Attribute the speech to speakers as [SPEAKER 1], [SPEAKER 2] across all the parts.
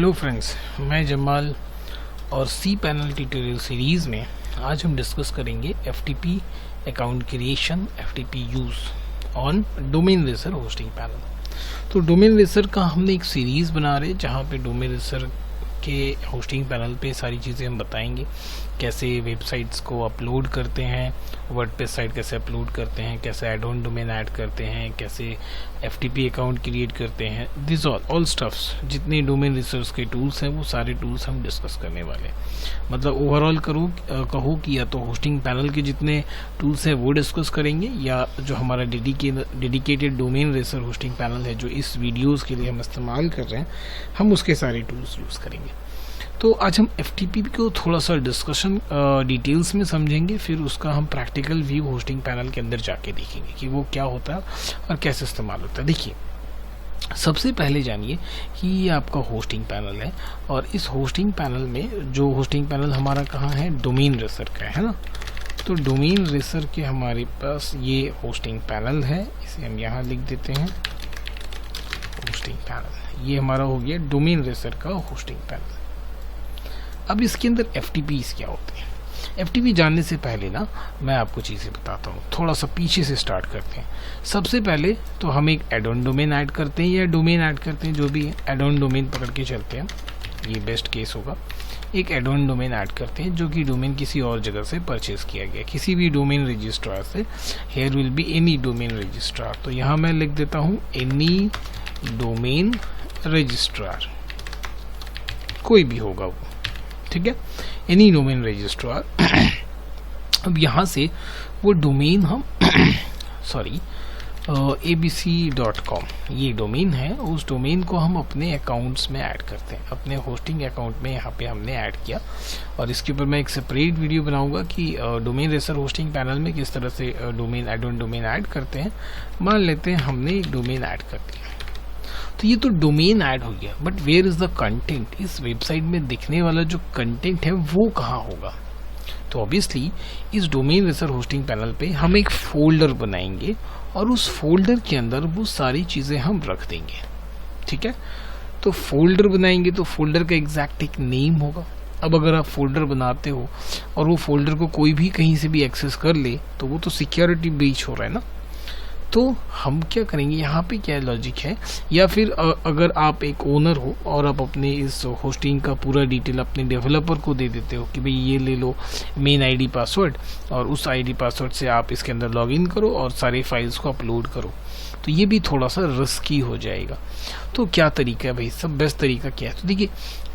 [SPEAKER 1] Hello friends, मैं जमाल और C panel tutorial series में आज हम डिस्कस करेंगे FTP account creation, FTP use on domain racer hosting panel. तो डोमेन रेसर का हमने एक सीरीज़ बना रहे जहाँ पे डोमेन रेसर के होस्टिंग पैनल पे सारी चीज़ें हम बताएंगे, कैसे वेबसाइट्स को अपलोड करते हैं, वर्डप्रेस साइट कैसे अपलोड करते हैं, कैसे एड ऑन डोमेन ऐड करते हैं, कैसे एफटीपी अकाउंट क्रिएट करते हैं। दिस ऑल स्टफ्स, जितने डोमेन रिसर्च के टूल्स हैं वो सारे टूल्स हम डिस्कस करने वाले हैं। मतलब ओवरऑल कहो कि या तो होस्टिंग पैनल के जितने टूल्स हैं वो डिस्कस करेंगे, या जो हमारा dedicated domain racer hosting panel है जो इस वीडियोज़ के लिए हम इस्तेमाल कर रहे हैं, हम उसके सारे टूल्स यूज़ करेंगे। तो आज हम एफटीपी को थोड़ा सा डिस्कशन डिटेल्स में समझेंगे, फिर उसका हम प्रैक्टिकल व्यू होस्टिंग पैनल के अंदर जाके देखेंगे कि वो क्या होता है और कैसे इस्तेमाल होता है। देखिए, सबसे पहले जानिए कि ये आपका होस्टिंग पैनल है और इस होस्टिंग पैनल में जो होस्टिंग पैनल हमारा कहाँ है, डोमेन रेसर का है ना। तो डोमेन रेसर के हमारे पास ये होस्टिंग पैनल है, इसे हम यहाँ लिख देते हैं होस्टिंग पैनल। ये हमारा हो गया डोमेन रेसर का होस्टिंग पैनल। अब इसके अंदर एफटीपीज क्या होते हैं। एफटीपी जानने से पहले ना मैं आपको चीज़ें बताता हूँ, थोड़ा सा पीछे से स्टार्ट करते हैं। सबसे पहले तो हम एक एड ऑन डोमेन ऐड करते हैं या डोमेन ऐड करते हैं, जो भी एड ऑन डोमेन पकड़ के चलते हैं, ये बेस्ट केस होगा। एक एड ऑन डोमेन ऐड करते हैं जो कि डोमेन किसी और जगह से परचेज किया गया, किसी भी डोमेन रजिस्ट्रार से। Here will be any domain registrar, तो यहाँ मैं लिख देता हूँ एनी डोमेन रजिस्ट्रार, कोई भी होगा वो, ठीक है, एनी डोमेन रजिस्ट्रार। अब यहाँ से वो डोमेन हम abc.com ये डोमेन है, उस डोमेन को हम अपने अकाउंट्स में ऐड करते हैं, अपने होस्टिंग अकाउंट में यहाँ पे हमने ऐड किया। और इसके ऊपर मैं एक सेपरेट वीडियो बनाऊंगा कि डोमेन रेसर होस्टिंग पैनल में किस तरह से domain add on domain add करते हैं। मान लेते हैं हमने एक डोमेन ऐड कर दिया, तो ये तो डोमेन ऐड हो गया, but where is the content. इस वेबसाइट में दिखने वाला जो कंटेंट है वो कहाँ होगा। तो ऑब्वियसली इस डोमेन रेसर होस्टिंग पैनल पे हम एक फोल्डर बनाएंगे और उस फोल्डर के अंदर वो सारी चीज़ें हम रख देंगे, ठीक है। तो फोल्डर बनाएंगे तो फोल्डर का एग्जैक्ट एक नेम होगा। अब अगर आप फोल्डर बनाते हो और वो फोल्डर को कोई भी कहीं से भी एक्सेस कर ले तो वो तो सिक्योरिटी ब्रीच हो रहा है ना। तो हम क्या करेंगे, यहाँ पे क्या लॉजिक है, या फिर अगर आप एक ओनर हो और आप अपने इस होस्टिंग का पूरा डिटेल अपने डेवलपर को दे देते हो कि भाई ये ले लो मेन आईडी पासवर्ड, और उस आईडी पासवर्ड से आप इसके अंदर लॉगिन करो और सारे फाइल्स को अपलोड करो, तो ये भी थोड़ा सा रिस्की हो जाएगा। तो क्या तरीका है भाई, सब बेस्ट तरीका क्या है। तो देखिए,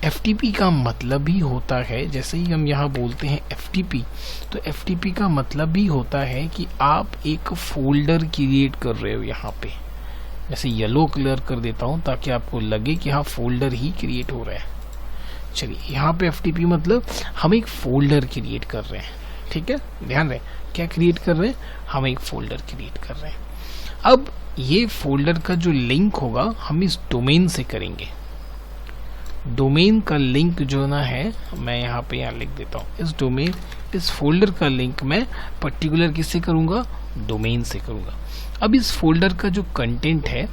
[SPEAKER 1] एफटीपी का मतलब ही होता है, जैसे ही हम यहाँ बोलते हैं एफटीपी, तो एफटीपी का मतलब ही होता है कि आप एक फोल्डर क्रिएट कर रहे हो। यहाँ पे जैसे येलो कलर कर देता हूँ ताकि आपको लगे कि हाँ फोल्डर ही क्रिएट हो रहा है। चलिए, यहाँ पे एफटीपी मतलब हम एक फोल्डर क्रिएट कर रहे हैं, ठीक है, ध्यान रहे क्या क्रिएट कर रहे हैं, हम एक फोल्डर क्रिएट कर रहे हैं। अब ये फोल्डर का जो लिंक होगा हम इस डोमेन से करेंगे। डोमेन का लिंक जो ना है, मैं यहाँ लिख देता हूँ, इस फोल्डर का लिंक मैं पर्टिकुलर किससे करूँगा, डोमेन से करूँगा। अब इस फोल्डर का जो कंटेंट है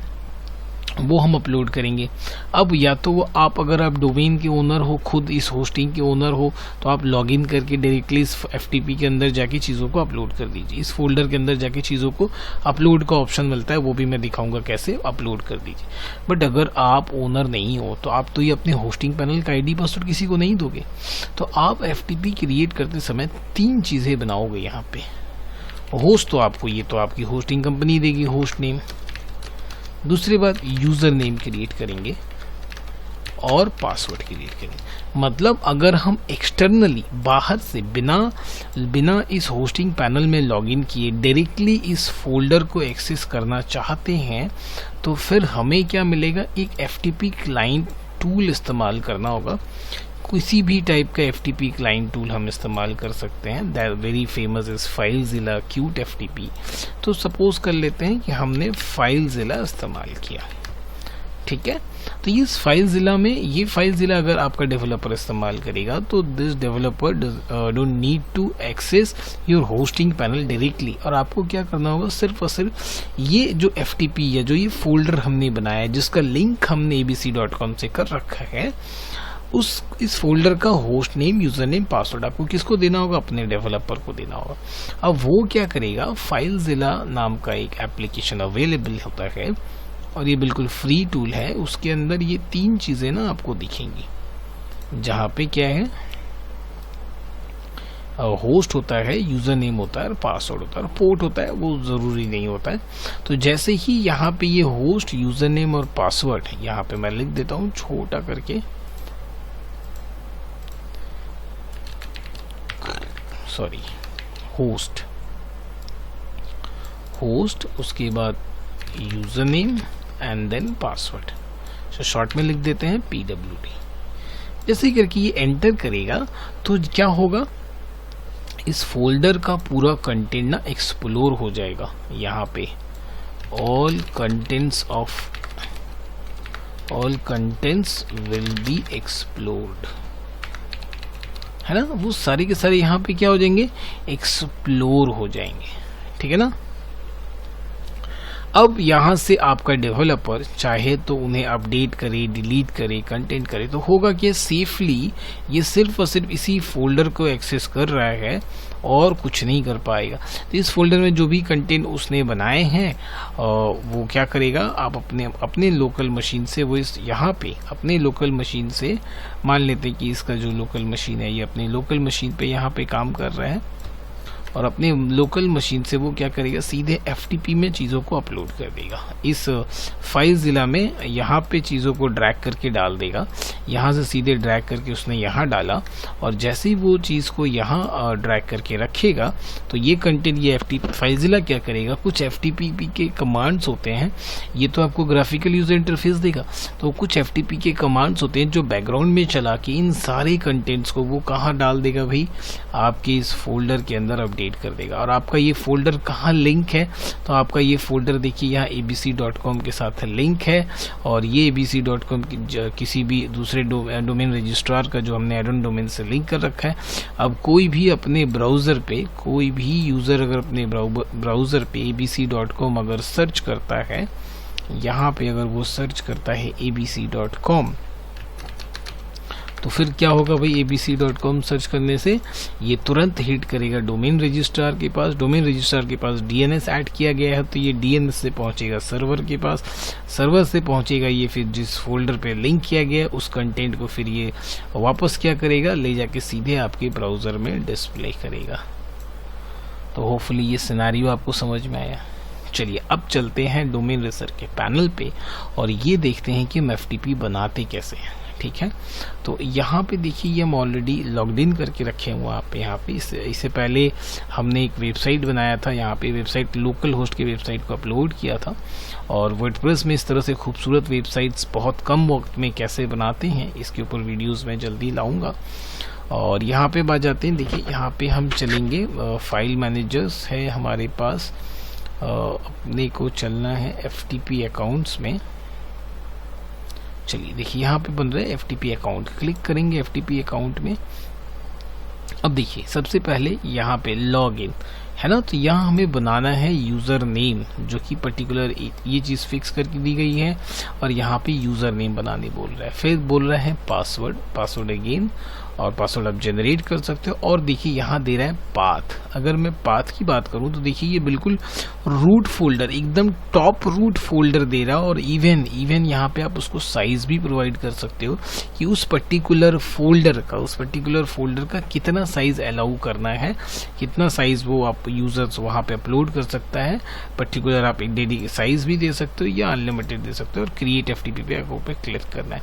[SPEAKER 1] वो हम अपलोड करेंगे। अब या तो आप अगर आप डोमेन के ओनर हो, खुद इस होस्टिंग के ओनर हो, तो आप लॉगिन करके डायरेक्टली इस एफटीपी के अंदर जाके चीज़ों को अपलोड कर दीजिए। इस फोल्डर के अंदर जाके चीज़ों को अपलोड का ऑप्शन मिलता है, वो भी मैं दिखाऊंगा कैसे अपलोड कर दीजिए। बट अगर आप ओनर नहीं हो तो आप तो ये अपने होस्टिंग पैनल का आईडी पासवर्ड किसी को नहीं दोगे। तो आप एफटीपी क्रिएट करते समय 3 चीज़ें बनाओगे यहाँ पे। होस्ट तो आपको, ये तो आपकी होस्टिंग कंपनी देगी, होस्ट नेम। दूसरी बात, यूज़र नेम क्रिएट करेंगे और पासवर्ड क्रिएट करेंगे। मतलब अगर हम एक्सटर्नली बाहर से बिना इस होस्टिंग पैनल में लॉगिन किए डायरेक्टली इस फोल्डर को एक्सेस करना चाहते हैं तो फिर हमें क्या मिलेगा, एक एफटीपी क्लाइंट टूल इस्तेमाल करना होगा। किसी भी टाइप का एफटीपी क्लाइंट टूल हम इस्तेमाल कर सकते हैं। That very famous is FileZilla cute FTP. तो सपोज कर लेते हैं कि हमने फाइलज़िला इस्तेमाल किया। ठीक है। तो ये फाइलज़िला में, ये फाइलज़िला अगर आपका डेवलपर इस्तेमाल करेगा तो this developer don't need to access your hosting panel directly. और आपको क्या करना होगा, सिर्फ और सिर्फ ये जो FTP या जो ये फोल्डर हमने बनाया है, जिसका लिंक हमने abc.com से कर रखा है, इस फोल्डर का host name, user name, password आपको किसको देना होगा, अपने डेवलपर को देना होगा। अब वो क्या करेगा, फाइलज़िला नाम का एक एप्लीकेशन अवेलेबल होता है और ये बिल्कुल फ्री टूल है। उसके अंदर ये 3 चीजें ना आपको दिखेंगी, जहाँ पे क्या है, होस्ट होता है, यूजर नेम होता है, पासवर्ड होता है, पोर्ट होता है, वो जरूरी नहीं होता है। तो जैसे ही यहाँ पे ये होस्ट, यूजर नेम और पासवर्ड, यहाँ पे मैं लिख देता हूँ छोटा करके, सॉरी, होस्ट, उसके बाद user name and then password, तो शॉर्ट में लिख देते हैं PWD। जैसे करके ये एंटर करेगा तो क्या होगा, इस फोल्डर का पूरा कंटेंट ना एक्सप्लोर हो जाएगा। यहाँ पे all contents will be explored, है ना, वो सारे के सारे यहाँ पे क्या हो जाएंगे, एक्सप्लोर हो जाएंगे, ठीक है ना। अब यहाँ से आपका डेवलपर चाहे तो उन्हें अपडेट करे, डिलीट करे, कंटेंट करे, तो होगा कि सेफली ये सिर्फ और सिर्फ इसी फोल्डर को एक्सेस कर रहा है और कुछ नहीं कर पाएगा। तो इस फोल्डर में जो भी कंटेंट उसने बनाए हैं वो क्या करेगा, आप अपने लोकल मशीन से, वो इस यहाँ पे अपने लोकल मशीन से, मान लेते हैं कि इसका जो लोकल मशीन है ये अपने लोकल मशीन पे यहाँ पे काम कर रहा है, और अपने लोकल मशीन से वो क्या करेगा, सीधे FTP में चीज़ों को अपलोड कर देगा। इस फाइलज़िला में यहाँ पे चीज़ों को ड्रैग करके डाल देगा, यहाँ से सीधे ड्रैग करके उसने यहाँ डाला, और जैसे ही वो चीज़ को यहाँ ड्रैग करके रखेगा तो ये कंटेंट, ये FTP फाइलज़िला क्या करेगा, कुछ FTP के कमांड्स होते हैं, ये तो आपको ग्राफिकल यूजर इंटरफेस देगा, तो कुछ FTP के कमांड्स होते हैं जो बैकग्राउंड में चला के इन सारे कंटेंट्स को वो कहाँ डाल देगा भाई, आपके इस फोल्डर के अंदर अपडेट कर देगा। और आपका ये फोल्डर कहाँ लिंक है, तो आपका ये फोल्डर देखिए यहाँ abc.com के साथ लिंक है, और ये abc.com किसी भी दूसरे डोमेन रजिस्ट्रार का जो हमने एडन डोमेन से लिंक कर रखा है। अब कोई भी अपने ब्राउज़र पे, कोई भी यूज़र अगर अपने ब्राउज़र पे abc.com अगर सर्च करता है, यहाँ पे अगर वो सर्च करता है abc.com, तो फिर क्या होगा भाई, abc.com सर्च करने से ये तुरंत हिट करेगा डोमेन रजिस्ट्रार के पास। डोमेन रजिस्ट्रार के पास DNS ऐड किया गया है, तो ये DNS से पहुंचेगा सर्वर के पास, सर्वर से पहुंचेगा ये फिर जिस फोल्डर पे लिंक किया गया है उस कंटेंट को फिर ये वापस क्या करेगा, ले जाके सीधे आपके ब्राउज़र में डिस्प्ले करेगा। तो होपफुली ये सिनेरियो आपको समझ में आया। चलिए अब चलते हैं डोमेन रेसर के पैनल पे और ये देखते हैं कि हम FTP बनाते कैसे हैं, ठीक है। तो यहाँ पे देखिए ये हम ऑलरेडी लॉग्ड इन करके रखे हुए हैं यहाँ पे। इससे पहले हमने एक वेबसाइट बनाया था, यहाँ पे वेबसाइट लोकल होस्ट की वेबसाइट को अपलोड किया था, और वर्डप्रेस में इस तरह से खूबसूरत वेबसाइट्स बहुत कम वक्त में कैसे बनाते हैं इसके ऊपर वीडियोस में जल्दी लाऊंगा। और यहाँ पे बात जाते हैं, देखिए यहाँ पे हम चलेंगे, फाइल मैनेजर्स है हमारे पास, अपने को चलना है FTP अकाउंट्स में। चलिए देखिए यहाँ पे बन रहा है FTP अकाउंट, क्लिक करेंगे FTP अकाउंट में। अब देखिए सबसे पहले यहाँ पे लॉग इन है ना, तो यहाँ हमें बनाना है यूज़र नेम, जो कि पर्टिकुलर ये चीज़ फिक्स करके दी गई है, और यहाँ पे यूज़र नेम बनाने बोल रहा है। फिर बोल रहा है पासवर्ड अगेन, और पासवर्ड आप जनरेट कर सकते हो। और देखिए यहाँ दे रहा है पाथ। अगर मैं पाथ की बात करूँ तो देखिए ये बिल्कुल रूट फोल्डर, एकदम टॉप रूट फोल्डर दे रहा है, और इवन यहाँ पे आप उसको साइज भी प्रोवाइड कर सकते हो कि उस पर्टिकुलर फोल्डर का कितना साइज अलाउ करना है, कितना साइज वो आप यूजर्स वहाँ पे अपलोड कर सकता है। पर्टिकुलर आप एक डेडिकेटेड साइज भी दे सकते हो या अनलिमिटेड दे सकते हो, और क्रिएट FTP पे क्लिक करना है।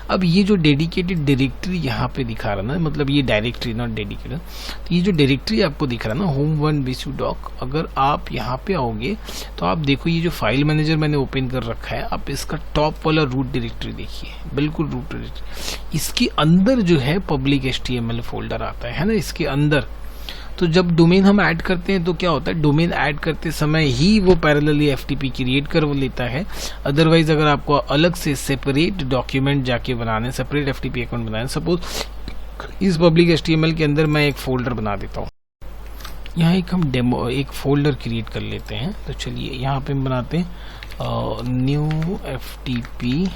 [SPEAKER 1] अब ये जो डेडिकेटेड डायरेक्टरी यहाँ पे दिखा रहा ना, मतलब ये डायरेक्टरी नॉट डेडिकेटेड, तो ये जो डायरेक्टरी आपको दिख रहा है ना home1 bsu.doc, अगर आप यहाँ पे आओगे तो आप देखो ये जो फाइल मैनेजर मैंने ओपन कर रखा है, आप इसका टॉप वाला रूट डायरेक्टरी देखिए, बिल्कुल रूट डायरेक्टरी। इसके अंदर जो है पब्लिक HTML फोल्डर आता है ना इसके अंदर। तो जब डोमेन हम ऐड करते हैं तो क्या होता है, डोमेन ऐड करते समय ही वो पैरेलली एफटीपी क्रिएट कर लेता है। अदरवाइज अगर आपको अलग से सेपरेट डॉक्यूमेंट जाके बनाने, सेपरेट एफटीपी अकाउंट बनाने, सपोज इस पब्लिक एचटीएमएल के अंदर मैं एक फोल्डर बना देता हूँ, यहाँ एक हम डेमो एक फोल्डर क्रिएट कर लेते हैं। तो चलिए यहाँ पे हम बनाते हैं न्यू एफटीपी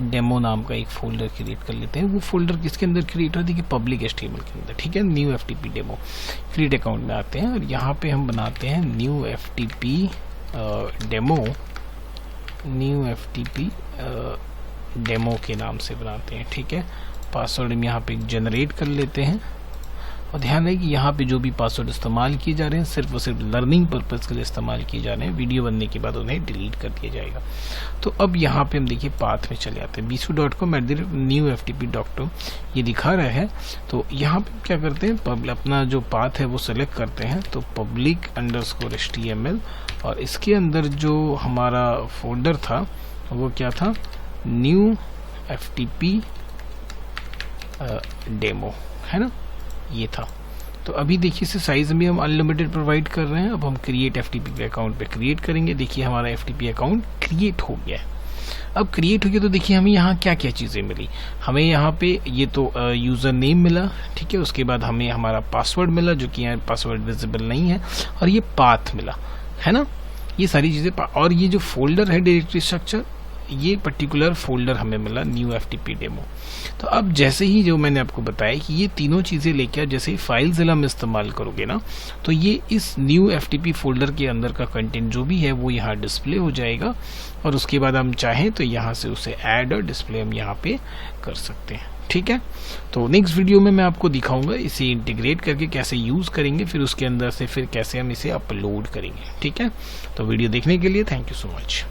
[SPEAKER 1] डेमो नाम का एक फोल्डर क्रिएट कर लेते हैं। वो फोल्डर किसके अंदर क्रिएट हो, देखिए पब्लिक एचटीएमएल के अंदर, ठीक है। New FTP demo create account में आते हैं और यहाँ पे हम बनाते हैं new FTP demo, new FTP demo के नाम से बनाते हैं, ठीक है। पासवर्ड हम यहाँ पे जनरेट कर लेते हैं और ध्यान रहे कि यहाँ पे जो भी पासवर्ड इस्तेमाल किए जा रहे हैं सिर्फ और सिर्फ लर्निंग पर्पज़ के लिए इस्तेमाल किए जा रहे हैं, वीडियो बनने के बाद उन्हें डिलीट कर दिया जाएगा। तो अब यहाँ पे हम देखिए पाथ में चले आते हैं, bisu.com@newftp.com ये दिखा रहा है। तो यहाँ पे क्या करते हैं, अपना जो पाथ है वो सेलेक्ट करते हैं, तो public_html और इसके अंदर जो हमारा फोल्डर था वो क्या था, न्यू एफटीपी डेमो, है ना, ये था। तो अभी देखिए इसे साइज में हम अनलिमिटेड प्रोवाइड कर रहे हैं। अब हम क्रिएट एफटीपी अकाउंट पे क्रिएट करेंगे। देखिए हमारा एफटीपी अकाउंट क्रिएट हो गया है। अब क्रिएट हो गया तो देखिए हमें यहाँ क्या क्या चीज़ें मिली। हमें यहाँ पे ये तो यूज़र नेम मिला, ठीक है। उसके बाद हमें हमारा पासवर्ड मिला जो कि यहाँ पासवर्ड विजिबल नहीं है, और ये पाथ मिला, है ना, ये सारी चीज़ें। और ये जो फोल्डर है डायरेक्टरी स्ट्रक्चर, ये पर्टिकुलर फोल्डर हमें मिला न्यू एफटीपी डेमो। तो अब जैसे ही जो मैंने आपको बताया कि ये तीनों चीज़ें लेकर जैसे ही फाइलज़िला में इस्तेमाल करोगे ना, तो ये इस न्यू एफटीपी फोल्डर के अंदर का कंटेंट जो भी है वो यहाँ डिस्प्ले हो जाएगा, और उसके बाद हम चाहें तो यहाँ से उसे ऐड और डिस्प्ले हम यहाँ पे कर सकते हैं, ठीक है। तो नेक्स्ट वीडियो में मैं आपको दिखाऊंगा इसे इंटीग्रेट करके कैसे यूज़ करेंगे, फिर उसके अंदर से फिर कैसे हम इसे अपलोड करेंगे, ठीक है। तो वीडियो देखने के लिए थैंक यू सो मच।